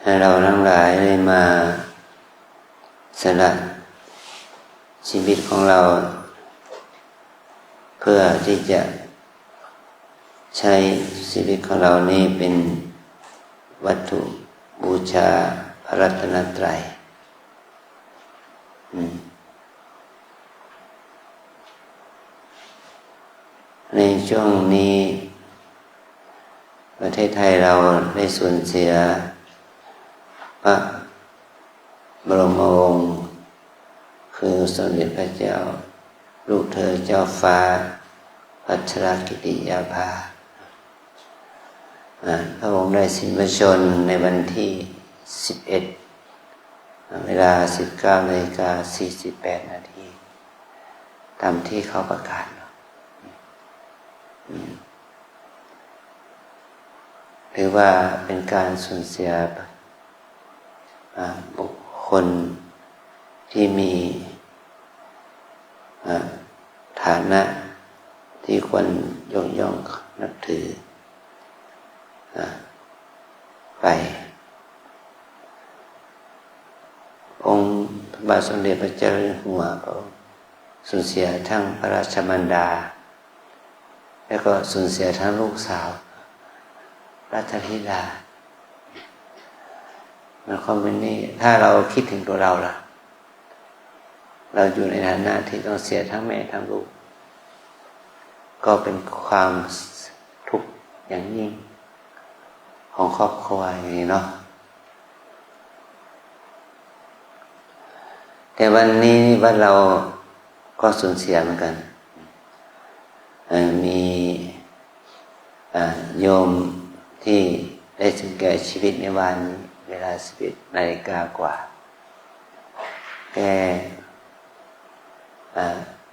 ให้เราทั้งหลายได้มาสละชีวิตของเราเพื่อที่จะใช้ชีวิตของเรานี่เป็นวัตถุบูชาพระรัตนตรัยในช่วงนี้ประเทศไทยเราได้สูญเสียพระบรมวงศ์คือสมเด็จพระเจ้าลูกเธอเจ้าฟ้าพัชรกิติยาภาพระองค์ได้สิ้นพระชนม์ในวันที่11 เวลา 19:48 นาทีตามที่เขาประกาศหรือว่าเป็นการสูญเสียบุคคลที่มีฐานะที่ควรยกย่องนับถือไปองค์พระบาทสมเด็จพระเจ้าอยู่หัวพระองค์สูญเสียทั้งพระราชมารดาแล้วก็สูญเสียทั้งลูกสาวรัชธิดามันความเป็นนี่ถ้าเราคิดถึงตัวเราล่ะเราอยู่ในฐานะที่ต้องเสียทั้งแม่ทั้งลูกก็เป็นความทุกข์อย่างยิ่งของครอบครัวอย่างนี้เนาะแต่วันนี้ว่าเราก็สูญเสียเหมือนกันมีโยมที่ได้ถึงแก่ชีวิตในวันเวลา 11 นาฬิกากว่าแก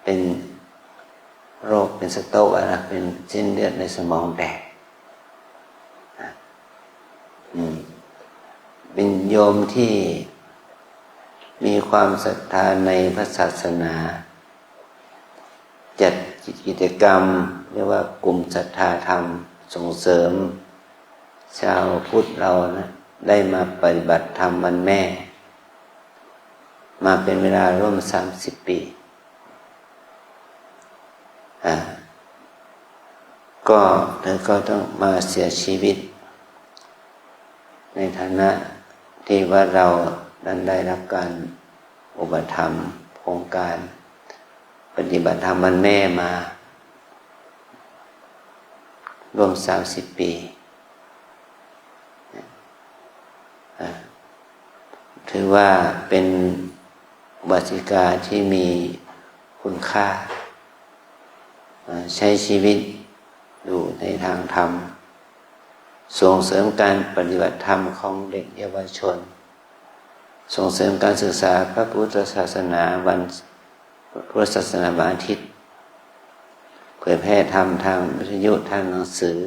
เป็นโรคเป็นสโตรกเป็นเส้นเลือดในสมองแตกเป็นโยมที่มีความศรัทธาในพระศาสนาจัดกิจกรรมเรียกว่ากลุ่มศรัทธาธรรมส่งเสริมชาวพุทธเรานะได้มาปฏิบัติธรรมวันแม่มาเป็นเวลาร่วม30 ปีก็เธอก็ต้องมาเสียชีวิตในฐานะที่ว่าเรานั้นได้รับการอุปถัมภ์โครงการปฏิบัติธรรมวันแม่มาร่วม30 ปีถือว่าเป็นอุบาสิกาที่มีคุณค่าใช้ชีวิตอยู่ในทางธรรมส่งเสริมการปฏิบัติธรรมของเด็กเยาวชนส่งเสริมการศึกษาพระพุทธศาสนาวันพุทธศาสนาวันอาทิตย์เผยแพร่ธรรมทางวิทยุทางหนังสือ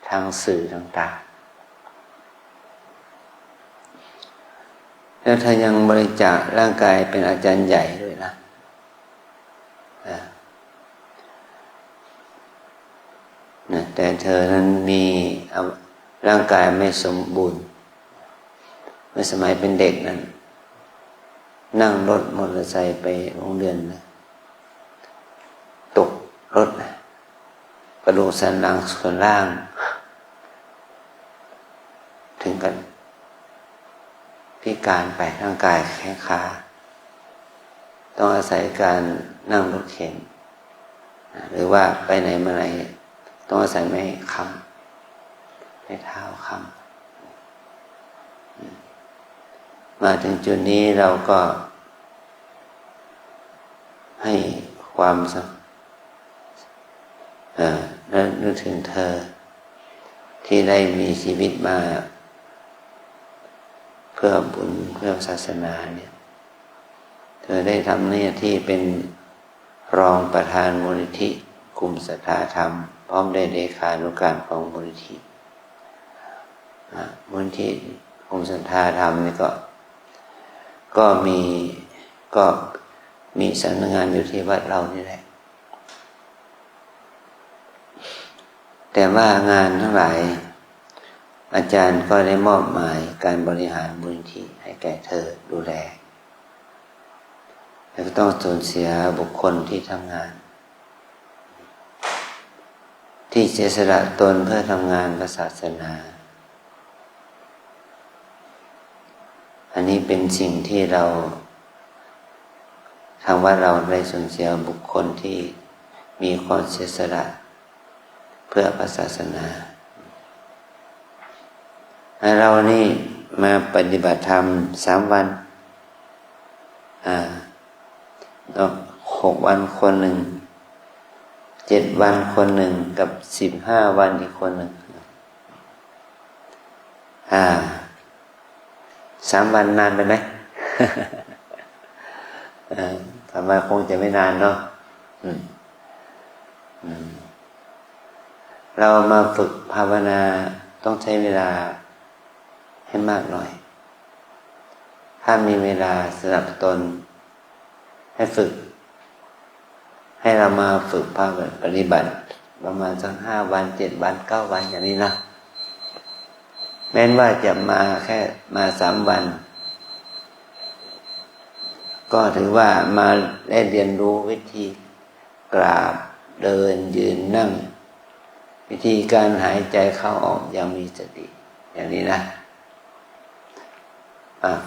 ทางสื่อต่างๆแล้วถ้ายังบริจาคร่างกายเป็นอาจารย์ใหญ่ด้วยนะแต่เธอนั้นมีร่างกายไม่สมบูรณ์เมื่อสมัยเป็นเด็กนั้นนั่งรถมอเตอร์ไซค์ไปโรงเรียนนะตกรถนะกระดูกสันหลังส่วนล่างถึงกันพิการไปร่างกายแขนขาต้องอาศัยการนั่งรถเข็นหรือว่าไปไหนมาไหนต้องอาศัยไม้ค้ำไม้เท้าค้ำมาถึงจุดนี้เราก็ให้ความนึกถึงเธอที่ได้มีชีวิตมาเพื่อบุญเพื่อศาสนาเนี่ยเธอได้ทำหน้าที่เป็นรองประธานมูลนิธิกลุ่มศรัทธาธรรมพร้อมได้เลขานุการของมูลนิธิกลุ่มศรัทธาธรรมนี่ก็มีสำนักงานอยู่ที่วัดเรานี่แหละแต่ว่างานทั้งหลาย อ อาจารย์ก็ได้มอบหมายการบริหารมูลนิธิให้แก่เธอดูแลแล้วก็ต้องสูญเสียบุคคลที่ทำงานที่เสียสละตนเพื่อทำงานพระศาสนาอันนี้เป็นสิ่งที่เราทางว่าเราได้สูญเสียบุคคลที่มีความเสียสละเพื่อพระศาสนาเรานี่มาปฏิบัติธรรม3 วัน6 วันคนหนึ่ง7 วันคนหนึ่งกับ15 วันอีกคนหนึ่ง3 วันนานไปไหม ทำไมคงจะไม่นานเนาะเรามาฝึกภาวนาต้องใช้เวลาให้มากหน่อยถ้ามีเวลาสำหรับตนให้ฝึกให้เรามาฝึกภาวนาปฏิบัติประมาณสัก5 วัน7 วัน9 วันอย่างนี้นะแม้ว่าจะมาแค่มา3 วันก็ถือว่ามาได้เรียนรู้วิธีกราบเดินยืนนั่งวิธีการหายใจเข้าออกอย่างมีสติอย่างนี้นะ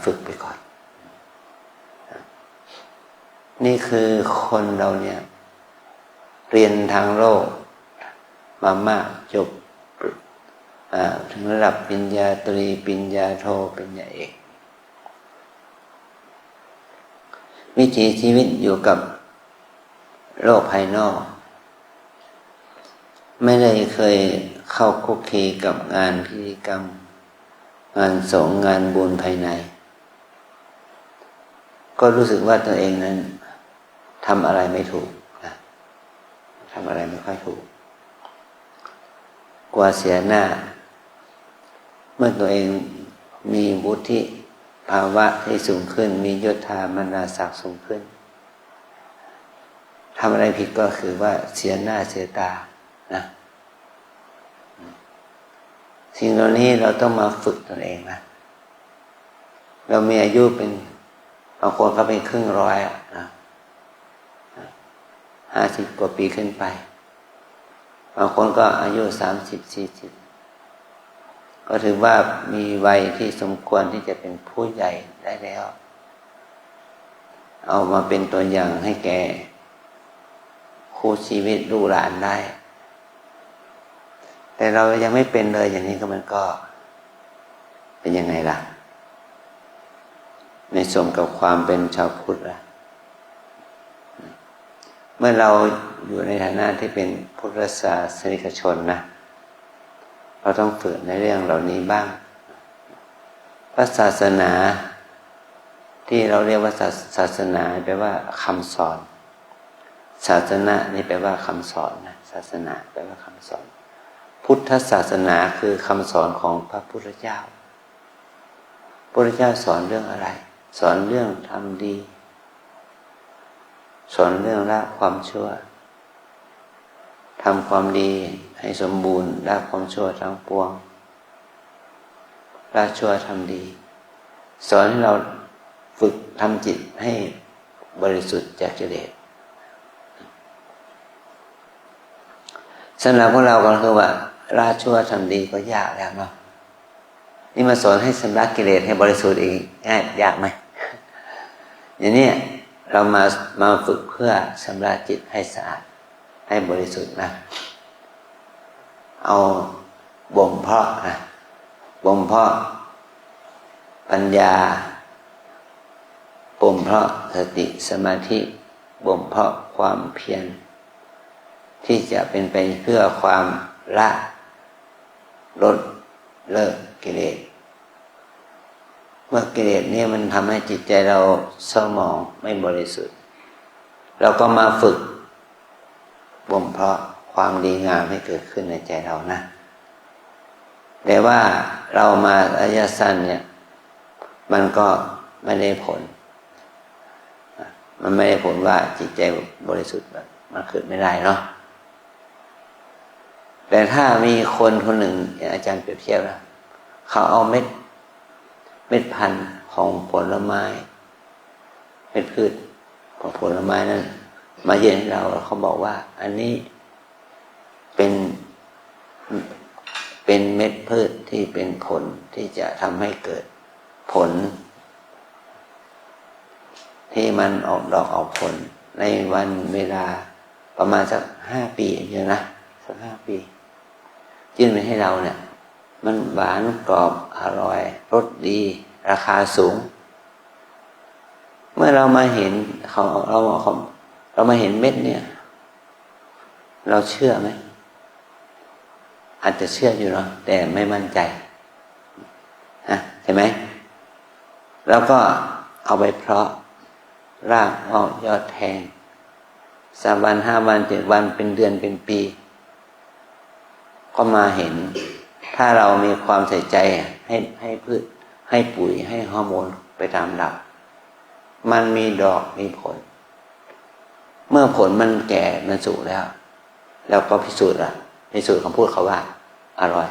ฝึกไปก่อนนี่คือคนเราเนี่ยเรียนทางโลกมามากจบถึงระดับปริญญาตรีปริญญาโทปริญญาเอกวิถีชีวิตอยู่กับโลกภายนอกไม่ได้เคยเข้าคุกคีกับงานพิธีกรรมงานสงฆ์งานบุญภายในก็รู้สึกว่าตัวเองนั้นทำอะไรไม่ถูกทำอะไรไม่ค่อยถูกกลัวเสียหน้าเมื่อตัวเองมีวุฒิภาวะที่สูงขึ้นมียศถาบรรดาศักดิ์สูงขึ้นทำอะไรผิดก็คือว่าเสียหน้าเสียตานะสิ่งเหล่านี้เราต้องมาฝึกตนเองนะเรามีอายุเป็นบางคนเขาเป็นครึ่งร้อยนะ50 กว่าปีขึ้นไปบางคนก็อายุ30-40ก็ถือว่ามีวัยที่สมควรที่จะเป็นผู้ใหญ่ได้แล้วเอามาเป็นตัวอย่างให้แก่คู่ชีวิตลูกหลานได้แต่เรายังไม่เป็นเลยอย่างนี้ก็มันก็เป็นยังไงล่ะไม่สมกับความเป็นชาวพุทธล่ะเมื่อเราอยู่ในฐานะที่เป็นพุทธศาสนิกชนนะเราต้องฝึกในเรื่องเหล่านี้บ้างพระศาสนาที่เราเรียกว่าศาสนาแปลว่าคำสอนศาสนานี่แปลว่าคำสอนนะศาสนาแปลว่าคำสอนพุทธศาสนาคือคำสอนของพระพุทธเจ้าพระพุทธเจ้าสอนเรื่องอะไรสอนเรื่องทำดีสอนเรื่องละความชั่วทำความดีให้สมบูรณ์ละความชั่วทั้งปวงละชั่วทำดีสอนให้เราฝึกทำจิตให้บริสุทธิ์จากกิเลสสำหรับพวกเราก็คือว่าละชั่วทำดีก็ยากแล้วเนาะนี่มาสอนให้ชำระกิเลสให้บริสุทธิ์อีกง่ายยากไหมอย่างนี้เรามาฝึกเพื่อชำระจิตให้สะอาดให้บริสุทธิ์นะเอาบ่มเพาะนะบ่มเพาะปัญญาบ่มเพาะสติสมาธิบ่มเพาะความเพียรที่จะเป็นไปเพื่อความละลดเลิกกิเลสเมื่อกิเลสเนี่ยมันทำให้จิตใจเราเศร้าหมองไม่บริสุทธิ์เราก็มาฝึกบ่มเพาะความดีงามให้เกิดขึ้นในใจเรานะแต่ว่าเรามาระยะสั้นเนี่ยมันก็ไม่ได้ผลมันไม่ได้ผลว่าจิตใจบริสุทธิ์แบบมันเกิดไม่ได้เนาะแต่ถ้ามีคนคนหนึ่งอย่างอาจารย์เปรียบเทียบนะ เขาเอาเม็ดพันธุ์ของผลไม้เม็ดพืชของผลไม้นั้นมาเย็นให้เราเขาบอกว่าอันนี้เป็นเม็ดพืชที่เป็นผลที่จะทำให้เกิดผลที่มันออกดอกออกผลในวันเวลาประมาณสัก5 ปีเยอะนะสัก5 ปียื่นไปให้เราเนี่ยมันหวานกรอบอร่อยรสดีราคาสูงเมื่อเรามาเห็นเรามาเห็นเม็ดเนี่ยเราเชื่อไหมอาจจะเชื่ออยู่เนาะแต่ไม่มั่นใจใช่ไหมแล้วก็เอาไปเพาะรากออกยอดแทง3 วัน 5 วัน 7 วันเป็นเดือนเป็นปีก็มาเห็นถ้าเรามีความใส่ใจให้พืชให้ปุ๋ยให้ฮอร์โมนไปตามลำดับมันมีดอกมีผลเมื่อผลมันแก่มันสุกแล้วก็พิสูจน์คำพูดเขาว่าอร่อย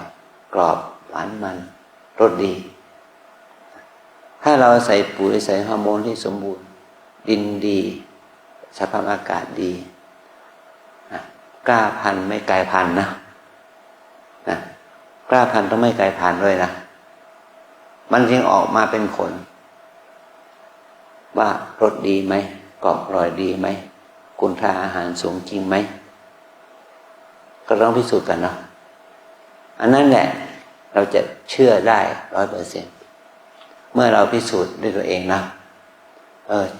กรอบหวานมันรสดีถ้าเราใส่ปุ๋ยใส่ฮอร์โมนที่สมบูรณ์ดินดีสภาพอากาศดีกล้าพันธุ์ไม่กลายพันธุ์นะกล้าพันธุ์ต้องไม่กลายพันธุ์ด้วยนะมันจึงออกมาเป็นผลว่ารสดีไหมกรอบอร่อยดีไหมคุณค่าอาหารสูงจริงไหมก็ต้องพิสูจน์กันเนาะอันนั้นแหละเราจะเชื่อได้ 100%เมื่อเราพิสูจน์ด้วยตัวเองนะ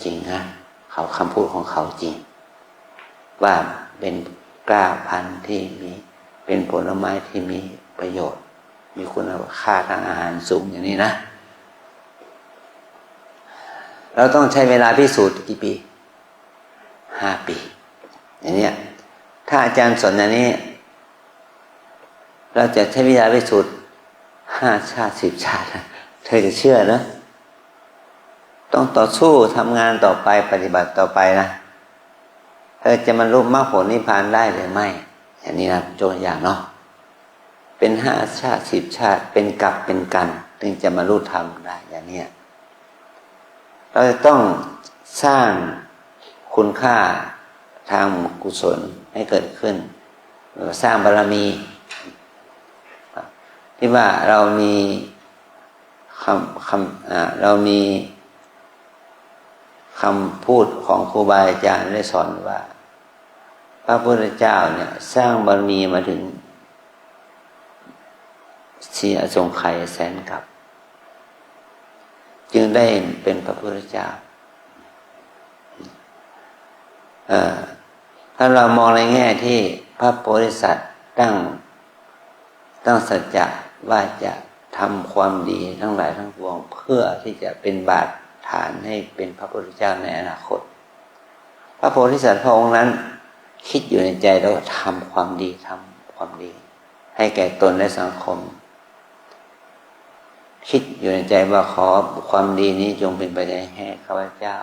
จริงนะเขาคำพูดของเขาจริงว่าเป็นกล้าพันธุ์ที่มีเป็นผลไม้ที่มีประโยชน์มีคุณค่าทางอาหารสูงอย่างนี้นะเราต้องใช้เวลาพิสูจน์กี่ปี5 ปีอย่างนี้ถ้าอาจารย์สอนอย่างนี้เราจะใช้เวลาพิสูจน์5 ชาติ10 ชาติเธอจะเชื่อนะต้องต่อสู้ทำงานต่อไปปฏิบัติต่อไปนะเธอจะบรรลุมรรคผลนิพพานได้หรือไม่อย่างนี้นะตัวอย่างเนาะเป็น5 ชาติ10 ชาติเป็นกรรมเป็นกันถึงจะบรรลุธรรมได้อย่างนี้เราจะต้องสร้างคุณค่าทางกุศลให้เกิดขึ้นสร้างบารมีที่ว่าเรามีเรามีคำพูดของครูบาอาจารย์ได้สอนว่าพระพุทธเจ้าเนี่ยสร้างบารมีมาถึง4 อสงไขยแสนกับจึงได้เป็นพระพุทธเจ้าถ้าเรามองในแง่ที่พระโพธิสัตว์ตั้งสัจจะว่าจะทำความดีทั้งหลายทั้งปวงเพื่อที่จะเป็นบาตรฐานให้เป็นพระพุทธเจ้าในอนาคตพระโพธิสัตว์พระองค์นั้นคิดอยู่ในใจแล้วทำความดีให้แก่ตนและสังคมคิดอยู่ในใจว่าขอความดีนี้จงเป็นปัจจัยให้ข้าพเจ้า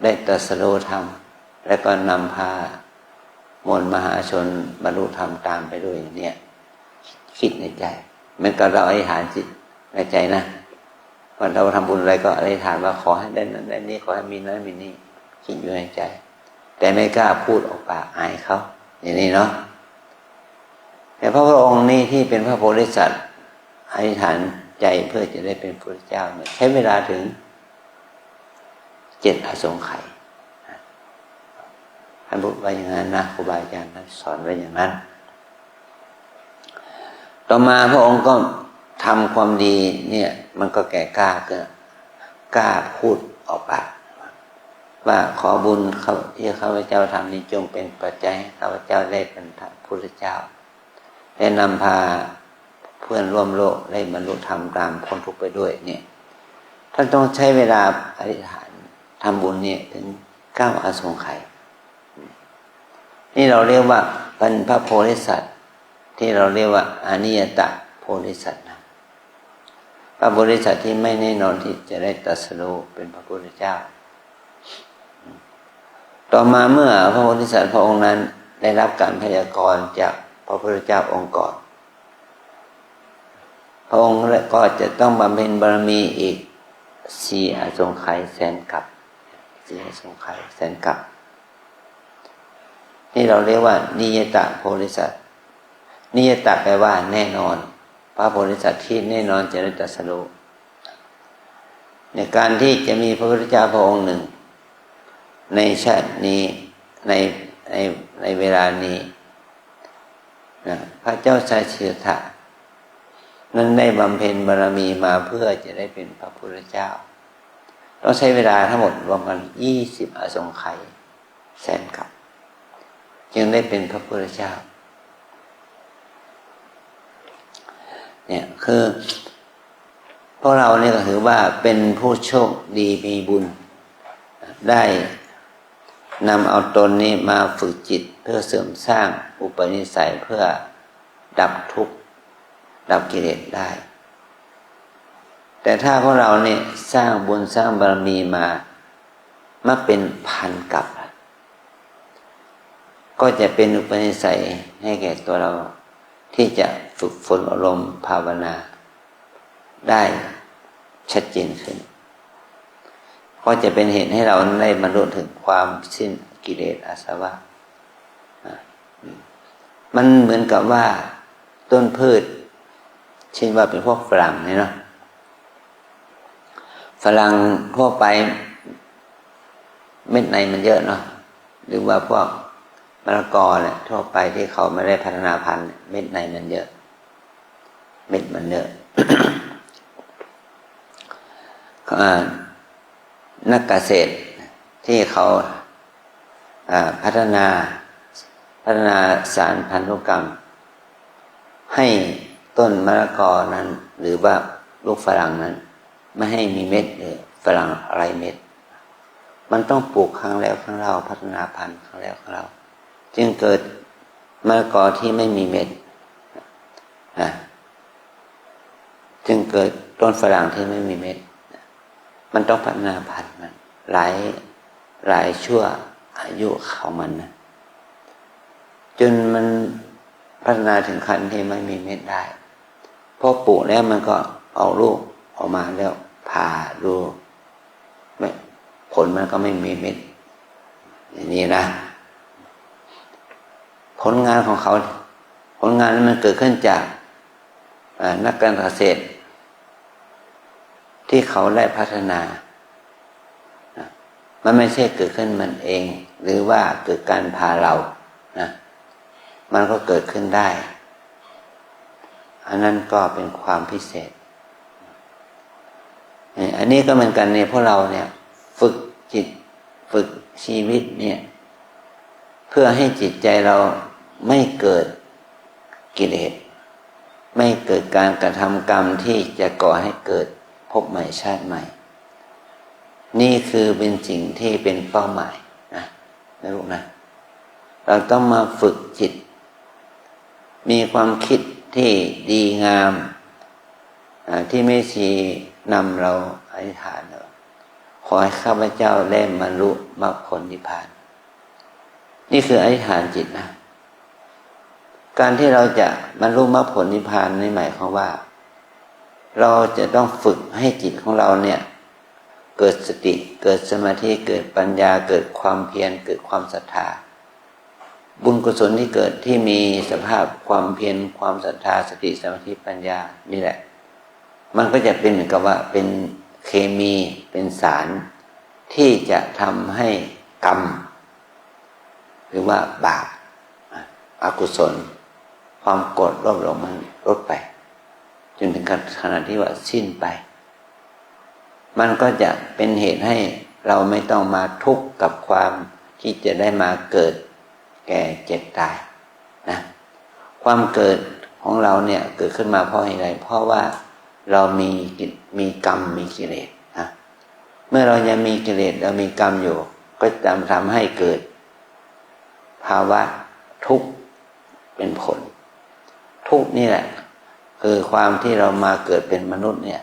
ได้ตรัสรู้ธรรมและก็นำพามวลมหาชนบรรลุธรรมตามไปด้วยอย่างนี้คิดในใจเหมือนกับเราอธิษฐานจิตในใจนะว่าเราทำบุญอะไรก็อธิษฐานว่าขอให้ได้นั้นได้นี้ขอให้มีนั้นมีนี้คิดอยู่ในใจแต่ไม่กล้าพูดออกปากอายเขาอย่างนี้เนาะแต่พระพุทธองค์นี่ที่เป็นพระโพธิสัตว์อธิษฐานใจเพื่อจะได้เป็นพระพุทธเจ้าใช้เวลาถึง7 อสงไขยท่านพูดไว้อย่างนั้นนะครูบาอาจารย์ท่านสอนไว้อย่างนั้นต่อมาพระองค์ก็ทำความดีเนี่ยมันก็แก่กล้าพูดออกปากว่าขอบุญที่ข้าพเจ้าทำนี้จงเป็นปัจจัยให้ข้าพเจ้าได้เป็นพระพุทธเจ้าและนำพาเพื่อนร่วมโลกได้บรรลุธรรมตามพ้นทุกข์ไปด้วยเนี่ยท่านต้องใช้เวลาอธิษฐานทำบุญเนี่ยถึง9 อสงไขยนี่เราเรียกว่าเป็นพระโพธิสัตว์ที่เราเรียกว่าอนิยตโพธิสัตว์นะพระโพธิสัตว์ที่ไม่แน่นอนที่จะได้ตรัสรู้เป็นพระพุทธเจ้าต่อมาเมื่อพระโพธิสัตว์พระองค์นั้นได้รับการพยากรณ์จากพระพุทธเจ้าองค์ก่อนพ พระองค์ก็จะต้องบำเพ็ญบารมีอีก4 อสงไขยแสนกับ4 อสงไขยแสนกับนี่เราเรียกว่านิยตโพธิสัตว์นิยตแปลว่าแน่นอนพระโพธิสัตว์ที่แน่นอนจะได้ตรัสรู้ในการที่จะมีพระพุทธเจ้าพระองค์หนึ่งในชาตินี้ในเวลานี้นะพระเจ้าชายสิทธัตถะนั้นได้บำเพ็ญบารมีมาเพื่อจะได้เป็นพระพุทธเจ้าต้องใช้เวลาทั้งหมดรวมกัน20 อสงไขยแสนกับจึงได้เป็นพระพุทธเจ้าเนี่ยคือพวกเราเนี่ยก็ถือว่าเป็นผู้โชคดีมีบุญได้นำเอาตนนี้มาฝึกจิตเพื่อเสริมสร้างอุปนิสัยเพื่อดับทุกข์ดับกิเลสได้แต่ถ้าพวกเราเนี่ยสร้างบุญสร้างบารมีมาเป็นพันกับก็จะเป็นอุปนิสัยให้แก่ตัวเราที่จะฝึกฝนอารมณ์ภาวนาได้ชัดเจนขึ้นก็จะเป็นเหตุให้เราได้บรรลุถึงความสิ้นกิเลสอาสวะมันเหมือนกับว่าต้นพืชเช่นว่าเป็นพวกฝรั่งนี่เนาะฝรั่งทั่วไปเม็ดในมันเยอะเนาะหรือว่าพวกมะละกอเนี่ยทั่วไปที่เขาไม่ได้พัฒนาพันธุ์เม็ดในมันเยอะเม็ดมันเยอะ นักเกษตรที่เขาพัฒนาสารพันธุกรรมให้ต้นมะละกอนั้นหรือว่าลูกฝรั่งนั้นไม่ให้มีเม็ดหรือฝรั่งไร้เม็ดมันต้องปลูกครั้งแล้วครั้งเล่าพัฒนาพันธุ์ครั้งแล้วครั้งเล่าจึงเกิดมะละกอที่ไม่มีเม็ดจึงเกิดต้นฝรั่งที่ไม่มีเม็ดมันต้องพัฒนาพันธุ์มันหลายชั่วอายุของมันนะจนมันพัฒนาถึงขั้นที่ไม่มีเม็ดได้พอปลูกแล้วมันก็เอาลูกออกมาแล้วผ่าดูผลมันก็ไม่มีเม็ดอย่างนี้นะผลงานของเขาผลงานนั้นมันเกิดขึ้นจากนักการเกษตรที่เขาได้พัฒนามันไม่ใช่เกิดขึ้นมันเองหรือว่าเกิดการพาเรานะมันก็เกิดขึ้นได้อันนั้นก็เป็นความพิเศษอันนี้ก็เหมือนกันเนี่ยพวกเราเนี่ยฝึกจิตฝึกชีวิตเนี่ยเพื่อให้จิตใจเราไม่เกิดกิเลสไม่เกิดการกระทำกรรมที่จะก่อให้เกิดพบใหม่ชาติใหม่นี่คือเป็นสิ่งที่เป็นเป้าหมายนะลูกนะเราต้องมาฝึกจิตมีความคิดที่ดีงามที่ไม่ชี้นำเราอธิษฐานขอให้ข้าพเจ้าได้บรรลุมรรคผลนิพพานนี่คืออธิษฐานจิตนะการที่เราจะบรรลุมรรคผลนิพพานนี่หมายความว่าเราจะต้องฝึกให้จิตของเราเนี่ยเกิดสติเกิดสมาธิเกิดปัญญาเกิดความเพียรเกิดความศรัทธาบุญกุศลที่เกิดที่มีสภาพความเพียรความศรัทธาสติสมาธิปัญญานี่แหละมันก็จะเป็นเหมือนกับว่าเป็นเคมีเป็นสารที่จะทำให้กรรมหรือว่าบาปอกุศลความโกรธโลภหลงมันลดไปจนถึงขนาดที่ว่าสิ้นไปมันก็จะเป็นเหตุให้เราไม่ต้องมาทุกข์กับความที่จะได้มาเกิดแก่เจ็บตายนะความเกิดของเราเนี่ยเกิดขึ้นมาเพราะอะไรเพราะว่าเรามีกรรมมีกิเลสนะเมื่อเรายังมีกิเลสเรามีกรรมอยู่ก็จะทำให้เกิดภาวะทุกข์เป็นผลทุกข์นี่แหละคือความที่เรามาเกิดเป็นมนุษย์เนี่ย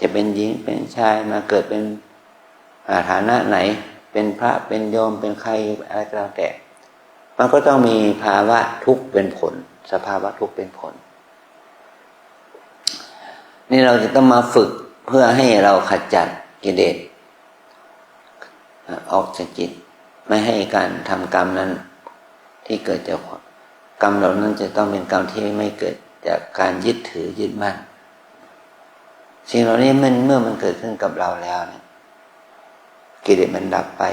จะเป็นหญิงเป็นชายมาเกิดเป็นฐานะไหนเป็นพระเป็นโยมเป็นใครอะไรก็แล้วแต่มันก็ต้องมีภาวะทุกข์เป็นผลสภาวะทุกข์เป็นผล นี่เราจะต้องมาฝึกเพื่อให้เราขจัดกิเลสออกจากจิตไม่ให้การทำกรรมนั้นที่เกิดจากกรรมเหล่านั้นจะต้องเป็นกรรมที่ไม่เกิดจากการยึดถือยึดมั่นสิ่งเหล่านี้เมื่อมันเกิดขึ้นกับเราแล้วเนี่ยกิเลสมันดับไป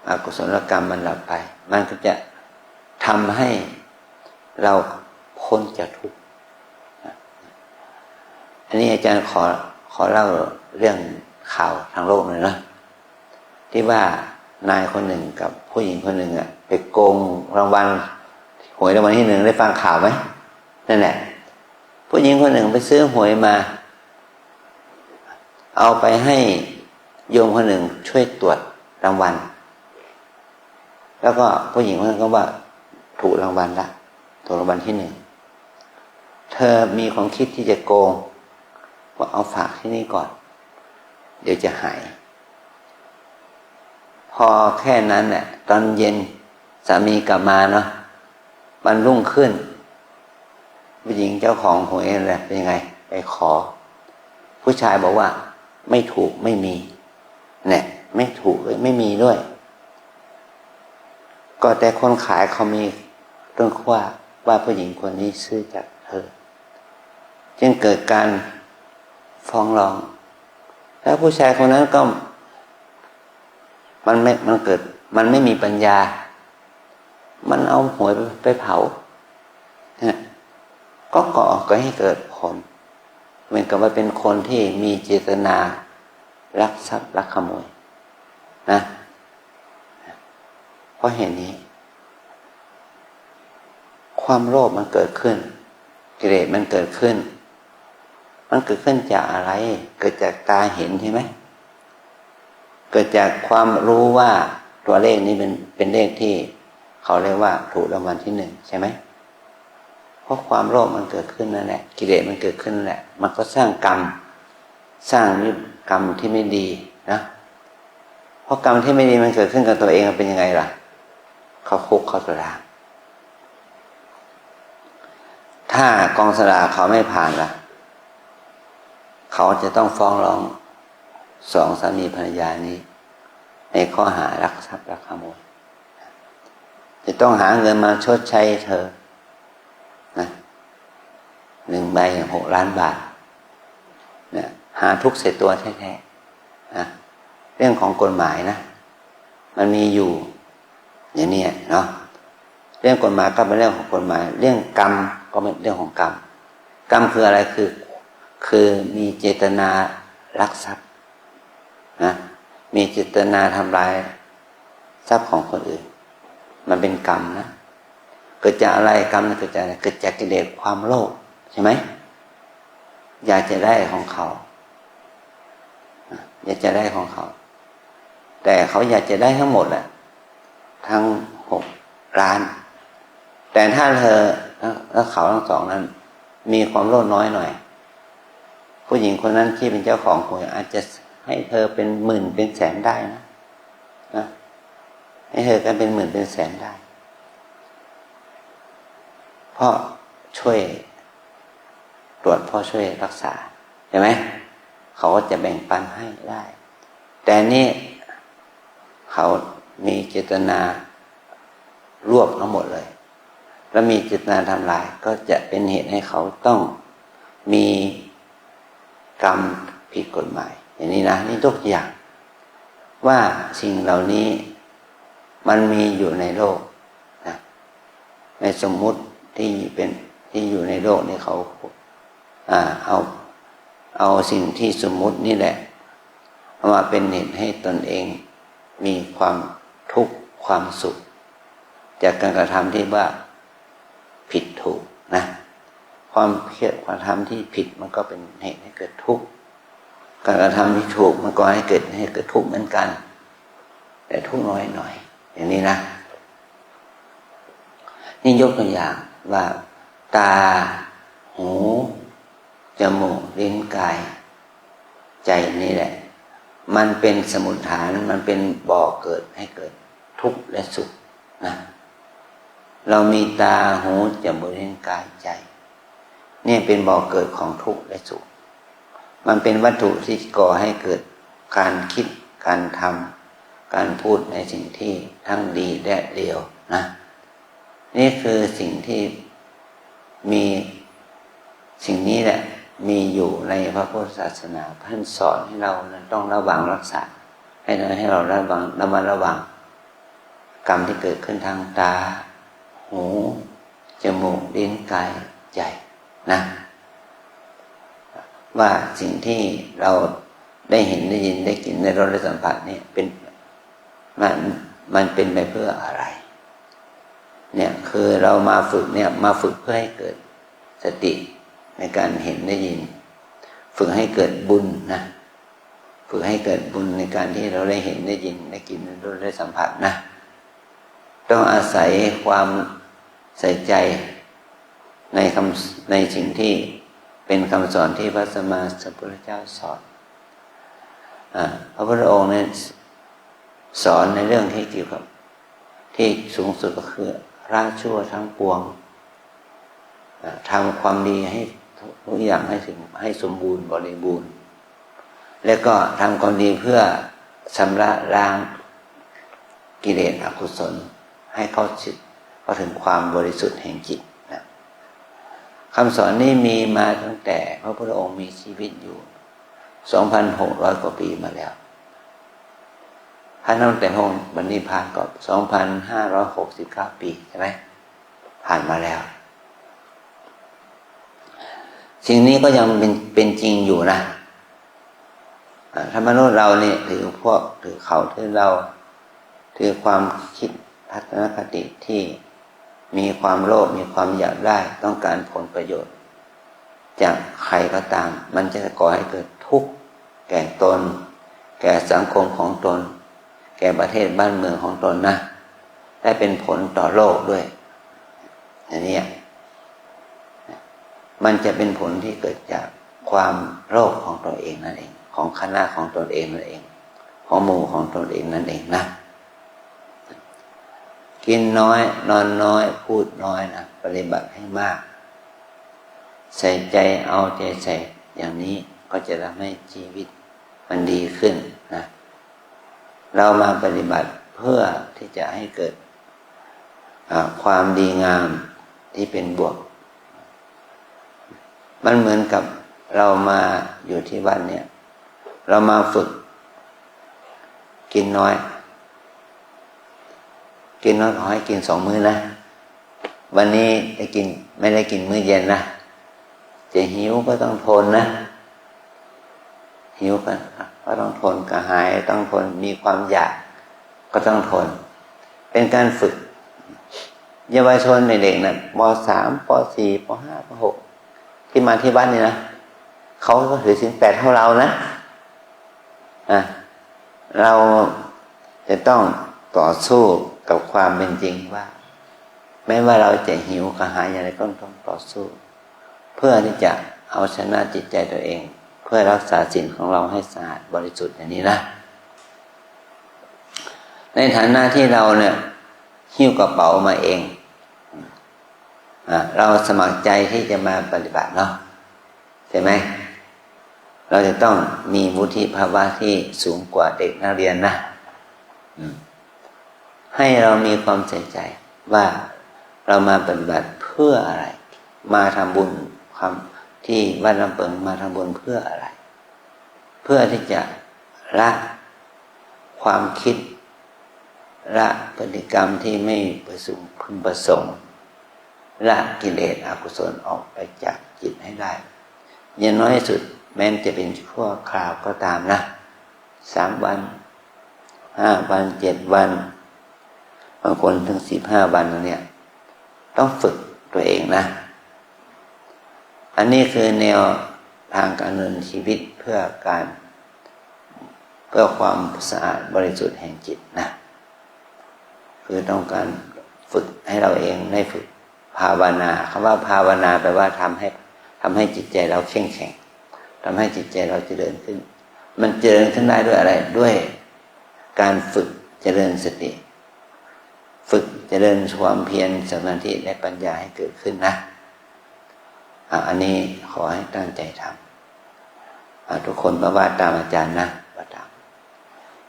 อกุศลกรรมมันดับไปมันก็จะทำให้เราพ้นจากทุกข์อันนี้อาจารย์ขอเล่าเรื่องข่าวทางโลกหน่อยนะที่ว่านายคนหนึ่งกับผู้หญิงคนหนึ่งไปโกงรางวัลหวยรางวัลที่ 1ได้ฟังข่าวไหมนั่นแหละผู้หญิงคนหนึ่งไปซื้อหวยมาเอาไปให้โยมคนหนึ่งช่วยตรวจรางวัลแล้วก็ผู้หญิงคนนั้นก็ว่าถูกรางวัลละถูกรางวัลที่ 1เธอมีความคิดที่จะโกงว่าเอาฝากที่นี่ก่อนเดี๋ยวจะหายพอแค่นั้นแหละตอนเย็นสามีกลับมาเนาะวันรุ่งขึ้นผู้หญิงเจ้าของหวยอะไรเป็นยังไงไปขอผู้ชายบอกว่าไม่ถูกไม่มีเนี่ยไม่ถูกเลยไม่มีด้วยก็แต่คนขายเขามีเรื่องว่าผู้หญิงคนนี้ซื้อจากเธอจึงเกิดการฟ้องร้องแล้วผู้ชายคนนั้นก็มันไม่มีปัญญามันเอาหวยไปเผาก็ให้เกิดผลเหมือนกับว่าเป็นคนที่มีเจตนาลักทรัพย์ลักขโมยนะเพราะเห็นนี้ความโลภมันเกิดขึ้นกิเลสมันเกิดขึ้นจากอะไรเกิดจากตาเห็นใช่ไหมเกิดจากความรู้ว่าตัวเลขนี้เป็นเลขที่เขาเรียกว่าถูกรางวัลที่ 1ใช่ไหมเพราะความโลภมันเกิดขึ้นนั่นแหละกิเลสมันเกิดขึ้นนั่นแหละมันก็สร้างกรรมสร้างกรรมที่ไม่ดีนะเพราะกรรมที่ไม่ดีมันเกิดขึ้นกับตัวเองเป็นยังไงล่ะเข้าคุกเข้าตารางถ้ากองสลากเขาไม่ผ่านล่ะเขาจะต้องฟ้องร้อง2สามีภรรยานี้ในข้อหารักทรัพย์ลักขโมยจะต้องหาเงินมาชดใช้เธอนะ1 ใบ 6 ล้านบาทเนี่ยหาทุกข์ใส่ตัวแท้ๆนะเรื่องของกฎหมายนะมันมีอยู่อย่างนี้เนาะเรื่องกฎหมายก็เป็นเรื่องของกฎหมายเรื่องกรรมก็เป็นเรื่องของกรรมกรรมคืออะไรคือมีเจตนาลักทรัพย์นะมีเจตนาทำลายทรัพย์ของคนอื่นมันเป็นกรรมนะเกิดจากอะไรกรรมเกิดจากอะไรเกิดจากกิเลสความโลภใช่ไหมอยากจะได้ของเขาอยากจะได้ของเขาแต่เขาอยากจะได้ทั้งหมดแหละทั้ง6 ล้านแต่ถ้าเธอและเขาทั้งสองนั้นมีความโลภน้อยหน่อยผู้หญิงคนนั้นที่เป็นเจ้าของหวยอาจจะให้เธอเป็นหมื่นเป็นแสนได้นะให้เธอกันเป็นหมื่นเป็นแสนได้เพราะช่วยตรวจพ่อช่วยรักษาใช่ไหมเขาก็จะแบ่งปันให้ได้แต่นี่เขามีเจตนารวบทั้งหมดเลยแล้วมีเจตนาทำลายก็จะเป็นเหตุให้เขาต้องมีกรรมผิดกฎหมายอย่างนี้นะนี่ตัวอย่างว่าสิ่งเหล่านี้มันมีอยู่ในโลกนะในสมมุติที่อยู่ในโลกนี่เขาเอาสิ่งที่สมมุตินี่แหละเอามาเป็นเหตุให้ตนเองมีความทุกข์ความสุขจากการกระทำที่ว่าผิดถูกนะความเพียรความทำที่ผิดมันก็เป็นเหตุให้เกิดทุกข์การกระทำที่ถูกมันก็ให้เกิดทุกข์เหมือนกันแต่ทุกข์น้อยหน่อยอย่างนี้นะนี่ยกตัวอย่างว่าตาหูจมูกลิ้นกายใจนี่แหละมันเป็นสมุฏฐานมันเป็นบ่อเกิดให้เกิดทุกข์และสุขนะเรามีตาหูจมูกลิ้นกายใจเนี่ยเป็นบ่อเกิดของทุกข์และสุข มันเป็นวัตถุที่ก่อให้เกิดการคิดการทำการพูดในสิ่งที่ทั้งดีและเลวนะนี่คือสิ่งที่มีสิ่งนี้แหละมีอยู่ในพระพุทธศาสนาท่านสอนให้เราต้องระวังรักษาให้เราระมัดระวังกรรมที่เกิดขึ้นทางตาหูจมูกลิ้นกายใจนะว่าสิ่งที่เราได้เห็นได้ยินได้กลิ่นได้รสได้สัมผัสนี่เป็นมันเป็นไปเพื่ออะไรเนี่ยคือเรามาฝึกเนี่ยมาฝึกเพื่อให้เกิดสติในการเห็นได้ยินฝึกให้เกิดบุญนะฝึกให้เกิดบุญในการที่เราได้เห็นได้ยินได้กลิ่นได้รสได้สัมผัสนะต้องอาศัยความใส่ใจในสิ่งที่เป็นคำสอนที่พระสัมมาสัมพุทธเจ้าสอนพระพุทธองค์เนี่ยสอนในเรื่องที่เกี่ยวกับที่สูงสุดก็คือละชั่วทั้งปวงทำความดีให้ทุกอย่างให้สมบูรณ์บริบูรณ์และก็ทำความดีเพื่อชำระล้างกิเลสอกุศลให้เข้าถึงความบริสุทธิ์แห่งจิตนะคำสอนนี้มีมาตั้งแต่พระพุทธองค์มีชีวิตอยู่ 2,600 กว่าปีมาแล้วท่านตั้งแต่พระองค์บรรลุนิพพานก็ 2,569 ปีใช่ไหมผ่านมาแล้วสิ่งนี้ก็ยังเป็นจริงอยู่นะถ้ามนุษย์เราเนี่ยถือเขาถือเราถือความคิดทัศนคติที่มีความโลภมีความอยากได้ต้องการผลประโยชน์จากใครก็ตามมันจะก่อให้เกิดทุกข์แก่ตนแก่สังคมของตนแก่ประเทศบ้านเมืองของตนนะได้เป็นผลต่อโลกด้วยอันนี้มันจะเป็นผลที่เกิดจากความโลภของตนเองนั่นเองของคณะของตนเองนั่นเองของหมู่ของตนเองนั่นเองนะกินน้อยนอนน้อยพูดน้อยนะปฏิบัติให้มากใส่ใจเอาใจใส่อย่างนี้ก็จะทำให้ชีวิตมันดีขึ้นนะเรามาปฏิบัติเพื่อที่จะให้เกิดความดีงามที่เป็นบวกมันเหมือนกับเรามาอยู่ที่วัดเนี่ยเรามาฝึกกินน้อยขอให้กิน2 มื้อนะวันนี้ไม่ได้กินมื้อเย็นนะจะหิวก็ต้องทนนะหิวก็ต้องทนกระหายต้องทนมีความอยากก็ต้องทนเป็นการฝึกเยาวชนในเด็กนะม.3 ป.4 ป.5 ป.6 ที่มาที่บ้านนี่นะเขาก็ถือศีล 8เท่าเรานะเราจะต้องต่อสู้กับความเป็นจริงว่าแม้ว่าเราจะหิวกระหายอย่างไรก็ต้องต่อสู้เพื่อที่จะเอาชนะจิตใจตัวเองเพื่อรักษาศีลของเราให้สะอาดบริสุทธิ์อย่างนี้นะในฐานะที่เราเนี่ยหิ้วกระเป๋ามาเองเราสมัครใจที่จะมาปฏิบัติเนาะใช่ไหมเราจะต้องมีวุฒิภาวะที่สูงกว่าเด็กนักเรียนนะให้เรามีความใส่ใจว่าเรามาปฏิบัติเพื่ออะไรมาทำบุญที่วัดลำเปิงมาทำบุญเพื่ออะไรเพื่อที่จะละความคิดละพฤติกรรมที่ไม่พึงประสงค์ละกิเลสอกุศลออกไปจากจิตให้ได้อย่างน้อยที่สุดแม้จะเป็นชั่วคราวก็ตามนะ3 วัน5 วัน7 วันบางคนถึง15 วันเนี่ยต้องฝึกตัวเองนะอันนี้คือแนวทางการดำเนินชีวิตเพื่อความสะอาดบริสุทธิ์แห่งจิตนะคือต้องการฝึกให้เราเองได้ฝึกภาวนาคำว่าภาวนาแปลว่าทำให้จิตใจเราเข้มแข็งทำให้จิตใจเราเจริญขึ้นมันเจริญขึ้นได้ด้วยอะไรด้วยการฝึกเจริญสติฝึกเจริญความเพียรสมาธิและปัญญาให้เกิดขึ้นนะอันนี้ขอให้ตั้งใจท ทุกคนมาว่าตามอาจารย์นะว่าตาม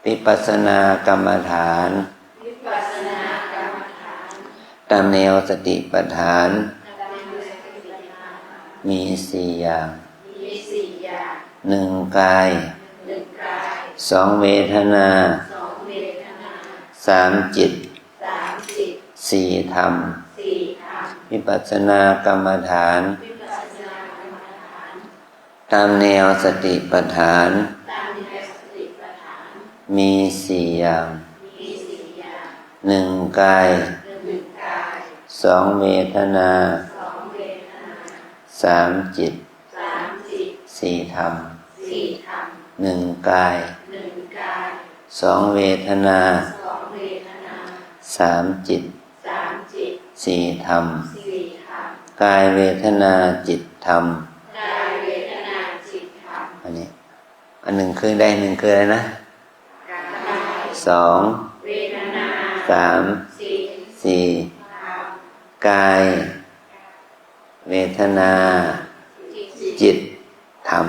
วิปัสสนากรรมฐานตามแนวสติปัฏฐานมีสี่อย่างหนึ่งกายสองเวทนาสามจิตสี่ธรรมวิปัสสนากรรมฐานตามแนวสติปัฏฐานมีสี่อย่างหนึ่งกายสองเวทนาสามจิตสี่ธรรมหนึ่งกายสองเวทนาสามจิตสี่ธรรมกายเวทนาจิตธรรมอันนี้อันหนึ่งคือได้หนึ่งคืออะไรนะสองสามสี่กายเวทนาจิตธรรม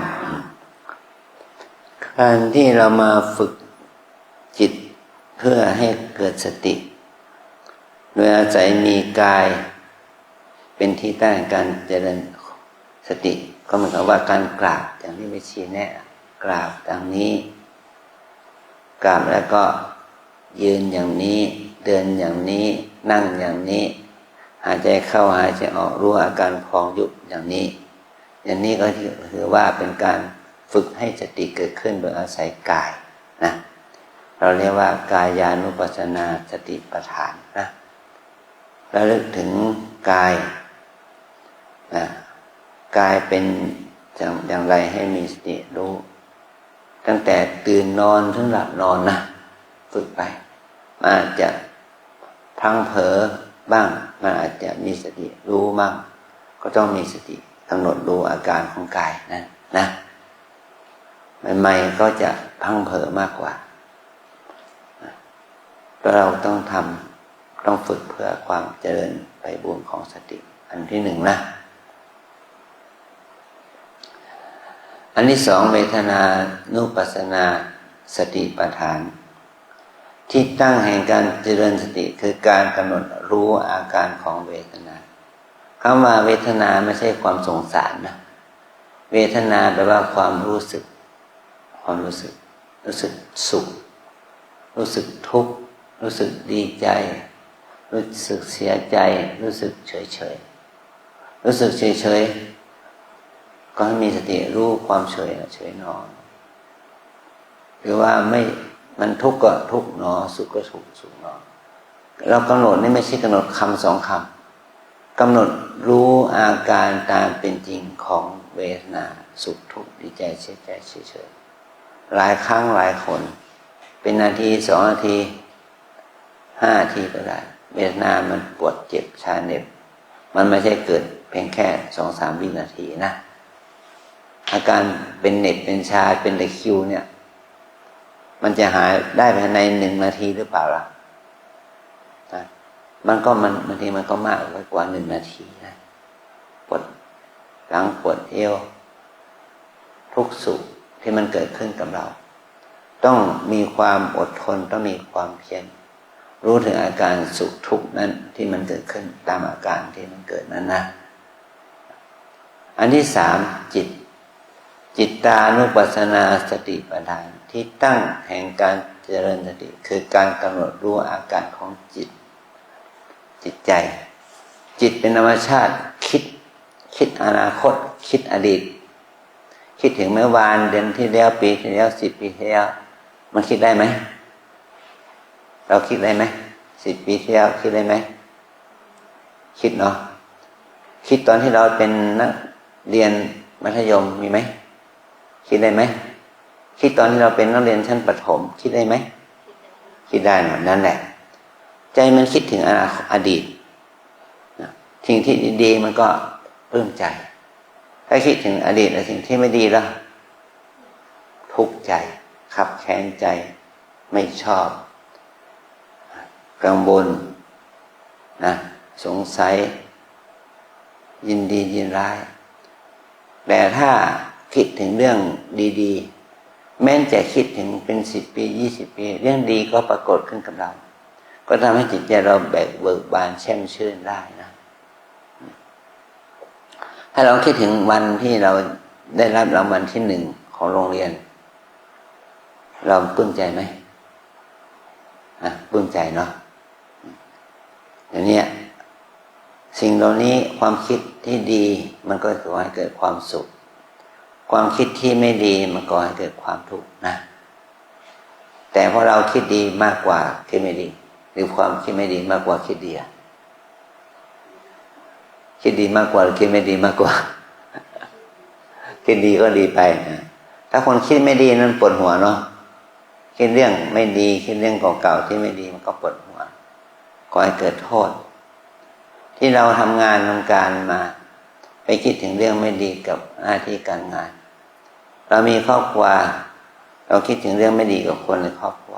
การที่เรามาฝึกจิตเพื่อให้เกิดสติโดยอาศัยมีกายเป็นที่ตั้งการเจริญสติก็เหมือนกับว่าการกราบอย่างที่ไปชี้แนะกราบดังนี้กราบแล้วก็ยืนอย่างนี้เดินอย่างนี้นั่งอย่างนี้หายใจเข้าหายใจออกรู้อาการพองยุบอย่างนี้อย่างนี้ก็ถือว่าเป็นการฝึกให้สติเกิดขึ้นโดยอาศัยกายนะเราเรียกว่ากายานุปัสสนาสติปัฏฐานนะระลึกถึงกายนะกายเป็นอย่างไรให้มีสติรู้ตั้งแต่ตื่นนอนถึงหลับนอนนะฝึกไปมันอาจจะพลั้งเผลอบ้างมันอาจจะมีสติรู้บ้างก็ต้องมีสติกำหนดรู้อาการของกายนะใหม่ๆก็จะพลั้งเผลอมากกว่าเราต้องฝึกเพื่อความเจริญไปบูรณ์ของสติอันที่หนึ่งนะอันที่สองเวทนานุปัสสนาสติปัฏฐานที่ตั้งแห่งการเจริญสติคือการกำหนดรู้อาการของเวทนาคำว่าเวทนาไม่ใช่ความสงสารนะเวทนาแปลว่าความรู้สึกสุขรู้สึกทุกข์รู้สึกดีใจรู้สึกเสียใจรู้สึกเฉยรู้สึกเฉยก็ให้มีสติรู้ความเฉยหนอหรือว่ามันทุกข์ก็ทุกข์หนอสุขก็สุขหนอเรากำหนดนี่ไม่ใช่กำหนดคำสองคำกำหนดรู้อาการตามเป็นจริงของเวทนาสุขทุกข์ดีใจเสียใจเฉยหลายครั้งหลายคนเป็นนาทีสองนาทีห้านาทีก็ได้เวทนามันปวดเจ็บชาเหน็บมันไม่ใช่เกิดเพียงแค่2-3 วินาทีนะอาการเป็นเหน็บเป็นชาเป็นตะคริวเนี่ยมันจะหายได้ภายใน1 นาทีหรือเปล่าล่ะบางทีมันก็มากกว่า1 นาทีนะปวดหลังปวดเอวทุกสุขที่มันเกิดขึ้นกับเราต้องมีความอดทนต้องมีความเพียรรู้ถึงอาการสุขทุกข์นั้นที่มันเกิดขึ้นตามอาการที่มันเกิดนั้นนะอันที่สามจิตตานุปัสสนาสติปัฏฐานที่ตั้งแห่งการเจริญสติคือการกำหนดรู้อาการของจิตใจจิตเป็นธรรมชาติคิดอนาคตคิดอดีตคิดถึงเมื่อวานเดือนที่แล้วปีที่แล้ว10 ปีที่แล้วมันคิดได้ไหมเราคิดได้ไหม10 ปีที่แล้วคิดได้ไหมคิดเนาะคิดตอนที่เราเป็นนักเรียนมัธยมมีไหมคิดได้ไหมคิดตอนที่เราเป็นนักเรียนชั้นประถมคิดได้ไหมคิดได้หมดนั่นแหละใจมันคิดถึงอดีตสิ่งที่ดีๆมันก็ปลื้มใจถ้าคิดถึงอดีตและสิ่งที่ไม่ดีแล้วทุกข์ใจขับแค้นใจไม่ชอบกังวลนะสงสัยยินดียินร้ายแต่ถ้า คิดถึงเรื่องดีๆแม้จะคิดถึงเป็น10 ปี20 ปีเรื่องดีก็ปรากฏขึ้นกับเราก็ทำให้จิตใจเราเบิกบานแช่มชื่นได้นะถ้าเราคิดถึงวันที่เราได้รับรางวัลที่1ของโรงเรียนเราปลื้มใจไหมปลื้มใจเนาะอย่างนี้สิ่งเหล่านี้ความคิดที่ดีมันก็ก่อให้เกิดความสุขความคิดที่ไม่ดีมันก่อให้เกิดความทุกข์นะแต่พอเราคิดดีมากกว่าคิดไม่ดีหรือความคิดไม่ดีมากกว่าคิดดีคิดดีมากกว่าหรือคิดไม่ดีมากกว่าคิดดีก็ดีไปนะถ้าคนคิดไม่ดีนั้นปวดหัวเนาะคิดเรื่องไม่ดีคิดเรื่องเก่าๆที่ไม่ดีมันก็ปวดหัวก่อให้เกิดโทษที่เราทำงานทำการมาไปคิดถึงเรื่องไม่ดีกับหน้าที่การงานเรามีครอบครัวเราคิดถึงเรื่องไม่ดีกับคนในครอบครัว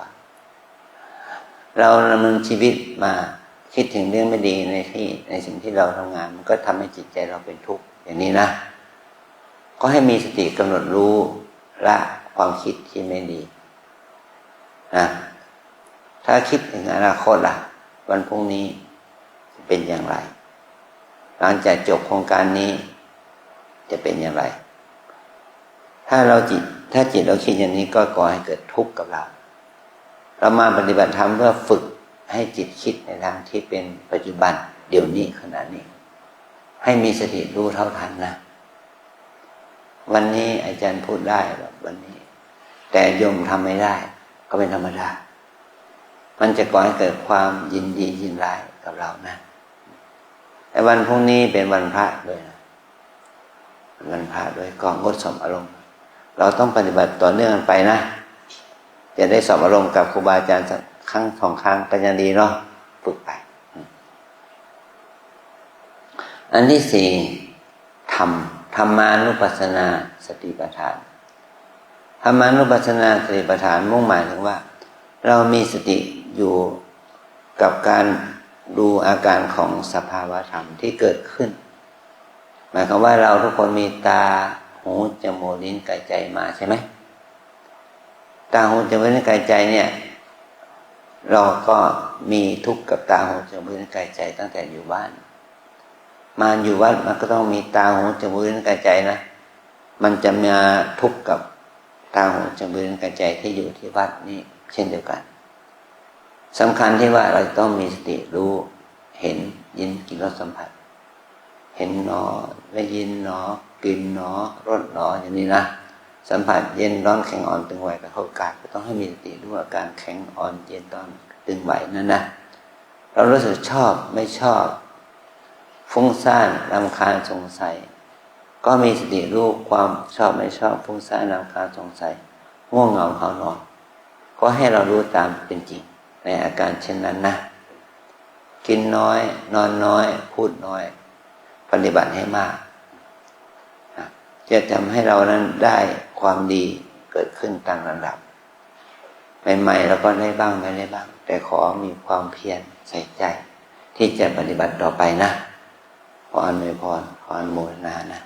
เราดำเนินชีวิตมาคิดถึงเรื่องไม่ดีในสิ่งที่เราทำงานมันก็ทำให้จิตใจเราเป็นทุกข์อย่างนี้นะก็ให้มีสติกำหนดรู้ละความคิดที่ไม่ดีนะถ้าคิดถึงอนาคตล่ะวันพรุ่งนี้เป็นอย่างไรหลังจากจบโครงการนี้จะเป็นอย่างไรถ้าจิตเราคิดอย่างนี้ก็ก่อให้เกิดทุกข์กับเรามาปฏิบัติธรรมเพื่อฝึกให้จิตคิดในทางที่เป็นปัจจุบันเดี๋ยวนี้ขณะนี้ให้มีสติรู้เท่าทันนะวันนี้อาจารย์พูดได้แบบวันนี้แต่โยมทำไม่ได้ก็เป็นธรรมดามันจะก่อให้เกิดความยินดียินร้ายกับเรานะแต่วันพรุ่งนี้เป็นวันพระด้วยนะวันพระด้วยก็งดสอบอารมณ์เราต้องปฏิบัติต่อเนื่องกันไปนะจะได้สอบอารมณ์กับครูบาอาจารย์สักครั้ง2 ครั้งก็ยังดีเนาะฝึกไปอันที่4ธรรมานุปัสสนาสติปัฏฐานธรรมานุปัสสนาสติปัฏฐานมุ่งหมายถึงว่าเรามีสติอยู่กับการดูอาการของสภาวะธรรมที่เกิดขึ้นหมายความว่าเราทุกคนมีตาหูจมูกลิ้นกายใจมาใช่ไหมตาหูจมูกลิ้นกายใจเนี่ยเราก็มีทุกข์กับตาหูจมูกลิ้นกายใจตั้งแต่อยู่บ้านมาอยู่วัดมันก็ต้องมีตาหูจมูกลิ้นกายใจนะมันจะมาทุกข์กับตาหูจมูกลิ้นกายใจที่อยู่ที่วัดนี่เช่นเดียวกันสำคัญที่ว่าเราต้องมีสติรู้เห็นยินกลิ่นรสสัมผัสเห็นหนอได้ยินหนอกลิ่นหนอรสหนออย่างนี้นะสัมผัสเย็นร้อนแข็งอ่อนตึงไหวกระทบกายก็ต้องให้มีสติรู้อาการแข็งอ่อนเย็นร้อนตึงไหวนั่นนะเรารู้สึกชอบไม่ชอบฟุ้งซ่านรำคาญสงสัยก็มีสติรู้ความชอบไม่ชอบฟุ้งซ่านรำคาญสงสัยง่วงเหงาหาวนอนก็ให้เรารู้ตามเป็นจริงในอาการเช่นนั้นนะกินน้อยนอนน้อยพูดน้อยปฏิบัติให้มากจะทำให้เรานั้นได้ความดีเกิดขึ้นตามลำดับใหม่ๆเราก็ได้บ้างไม่ได้บ้างแต่ขอมีความเพียรใส่ใจที่จะปฏิบัติต่อไปนะขออนุโมทนานะ